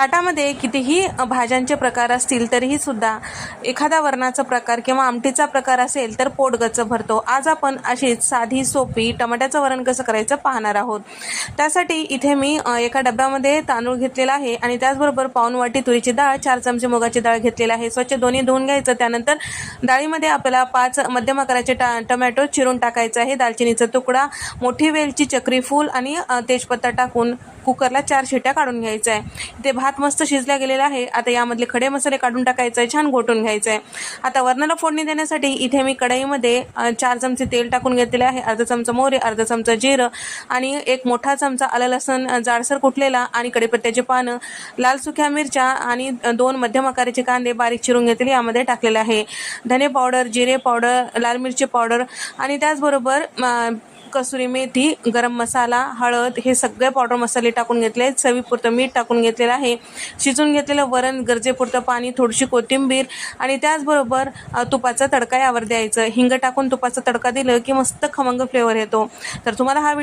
ताटामध्ये कितीही भाज्यांचे प्रकार असतील तरीही सुद्धा एखादा वरणाचा प्रकार किंवा आमटीचा प्रकार असेल तर पोट गच्च भरतो. आज आपण अशीच साधी सोपी टमाट्याचं वरण कसं करायचं पाहणार आहोत. त्यासाठी इथे मी एका डब्यामध्ये तांदूळ घेतलेला आहे आणि त्याचबरोबर पाऊण वाटी तुरीची डाळ, 4 चमचे मुगाची डाळ घेतलेली आहे. स्वच्छ दोन्ही धुवून घ्यायचं. त्यानंतर डाळीमध्ये आपल्याला 5 मध्यम आकाराचे टमॅटो चिरून टाकायचं आहे. दालचिनीचा तुकडा, मोठी वेलची, चक्री फूल आणि तेजपत्ता टाकून कुकरला 4 शिट्या काढून घ्यायचं आहे. इथे भात मस्त शिजला गेलेला आहे. आता यामधले खडे मसाले काढून टाकायचे आहे, छान घोटून घ्यायचं आहे. आता वरणाला फोडणी देण्यासाठी इथे मी कढईमध्ये 4 चमचे तेल टाकून घेतलेले आहे. अर्धा चमचा मोहरी, अर्धा चमचा जिरं आणि 1 मोठा चमचा आलं लसूण जाडसर कुटलेला आणि कढीपत्त्याची पानं, लाल सुक्या मिरच्या आणि 2 मध्यम आकाराचे कांदे बारीक चिरून घेतलेले यामध्ये टाकलेले आहे. धने पावडर, जिरे पावडर, लाल मिरची पावडर आणि त्याचबरोबर कसुरी मेथी, गरम मसाला, हळद हे सगळे पावडर मसाले टाकून घेतले. चवीपुरतं मीठ टाकून घेतलेलं आहे. शिजून घेतलेलं वरण, गरजेपुरतं पाणी, थोडीशी कोथिंबीर आणि त्याचबरोबर तुपाचा तडका यावर द्यायचं. हिंग टाकून तुपाचा तडका दिलं की मस्त खमंग फ्लेवर येतो. तर तुम्हाला हा